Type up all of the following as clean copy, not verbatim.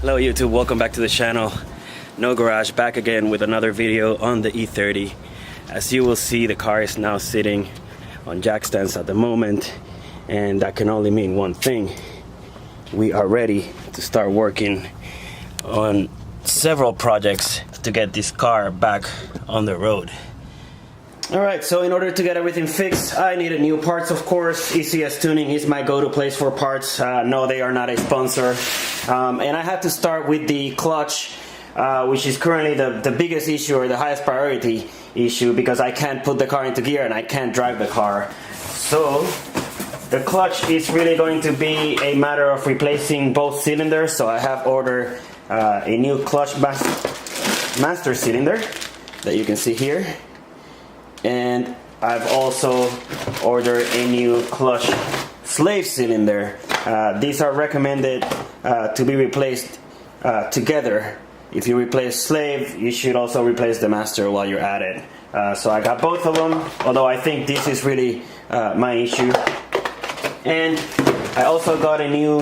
Hello YouTube, welcome back to the channel. No Garage, back again with another video on the E30. As you will see, the car is now sitting on jack stands at the moment, and that can only mean one thing. We are ready to start working on several projects to get this car back on the road. Alright, so in order to get everything fixed, I needed new parts, of course. ECS Tuning is my go-to place for parts. No, they are not a sponsor. And I had to start with the clutch, which is currently the biggest issue, or the highest priority issue, because I can't put the car into gear and I can't drive the car. So the clutch is really going to be a matter of replacing both cylinders. So I have ordered a new clutch master cylinder that you can see here. And I've also ordered a new clutch slave cylinder. These are recommended to be replaced together. If you replace slave, you should also replace the master while you're at it. So I got both of them, although I think this is really my issue. And I also got a new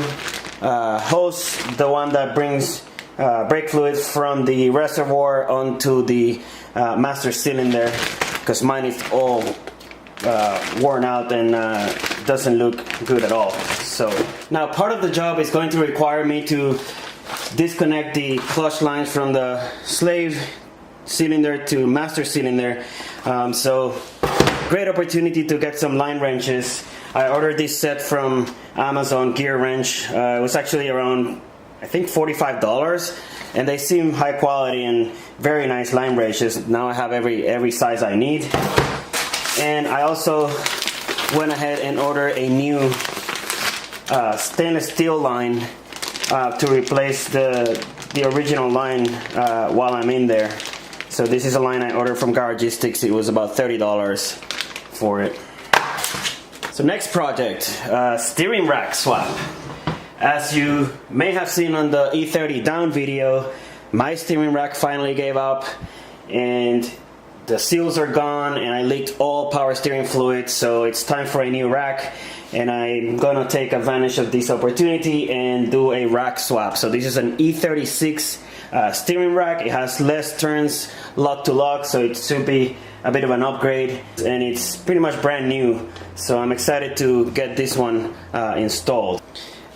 hose, the one that brings brake fluids from the reservoir onto the master cylinder, because mine is all worn out and doesn't look good at all. So now part of the job is going to require me to disconnect the clutch lines from the slave cylinder to master cylinder. So great opportunity to get some line wrenches. I ordered this set from Amazon Gear Wrench. It was actually around, I think, $45, and they seem high quality and very nice line wrenches. Now I have every size I need. And I also went ahead and ordered a new stainless steel line to replace the original line while I'm in there. So this is a line I ordered from Garagistics. It was about $30 for it. So next project, steering rack swap. As you may have seen on the E30 down video, my steering rack finally gave up and the seals are gone, and I leaked all power steering fluid, so it's time for a new rack. And I'm gonna take advantage of this opportunity and do a rack swap. So this is an E36 steering rack. It has less turns lock to lock, so it should be a bit of an upgrade, and it's pretty much brand new. So I'm excited to get this one installed.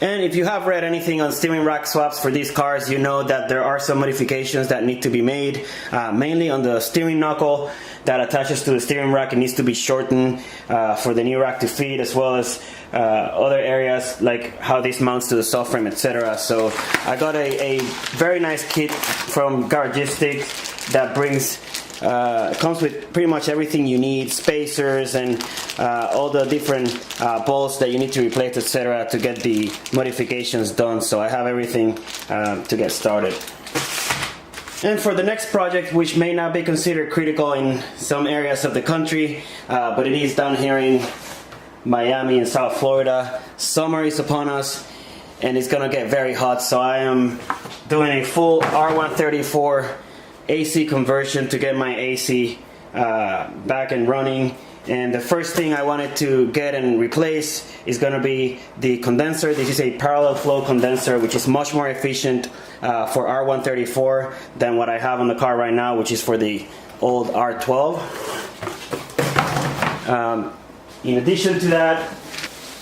And if you have read anything on steering rack swaps for these cars, you know that there are some modifications that need to be made, mainly on the steering knuckle that attaches to the steering rack. It needs to be shortened for the new rack to fit, as well as other areas like how this mounts to the subframe, etc. So I got a very nice kit from Garagistics that comes with pretty much everything you need, spacers and all the different bolts that you need to replace, etc., to get the modifications done. So I have everything to get started. And for the next project, which may not be considered critical in some areas of the country, but it is down here in Miami in South Florida, summer is upon us and it's gonna get very hot. So I am doing a full R134 AC conversion to get my AC back and running. And the first thing I wanted to get and replace is going to be the condenser. This is a parallel flow condenser, which is much more efficient for R134 than what I have on the car right now, which is for the old R12. In addition to that,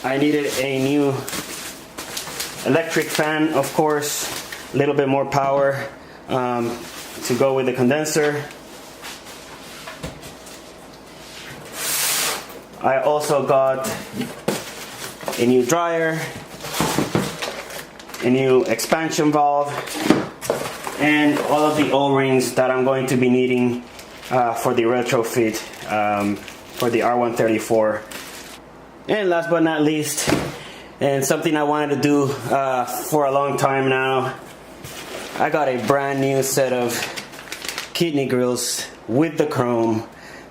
I needed a new electric fan, of course, a little bit more power to go with the condenser. I also got a new dryer, a new expansion valve, and all of the O-rings that I'm going to be needing for the retrofit for the R134. And last but not least, and something I wanted to do for a long time now, I got a brand new set of kidney grills with the chrome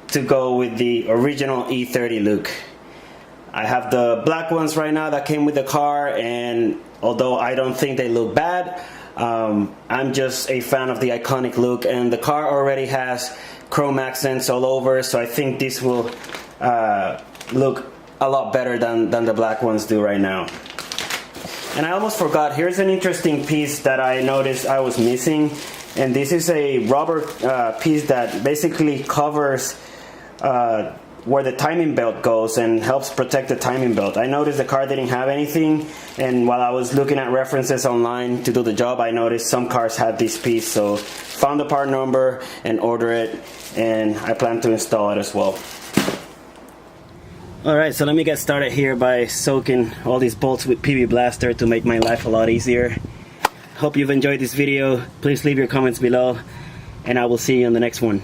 to go with the original E30 look. I have the black ones right now that came with the car, and although I don't think they look bad, I'm just a fan of the iconic look, and the car already has chrome accents all over, so I think this will look a lot better than the black ones do right now. And I almost forgot, here's an interesting piece that I noticed I was missing. And this is a rubber piece that basically covers where the timing belt goes and helps protect the timing belt. I noticed the car didn't have anything, and while I was looking at references online to do the job, I noticed some cars had this piece. So found the part number and ordered it, and I plan to install it as well. Alright, so let me get started here by soaking all these bolts with PB Blaster to make my life a lot easier. Hope you've enjoyed this video. Please leave your comments below, and I will see you on the next one.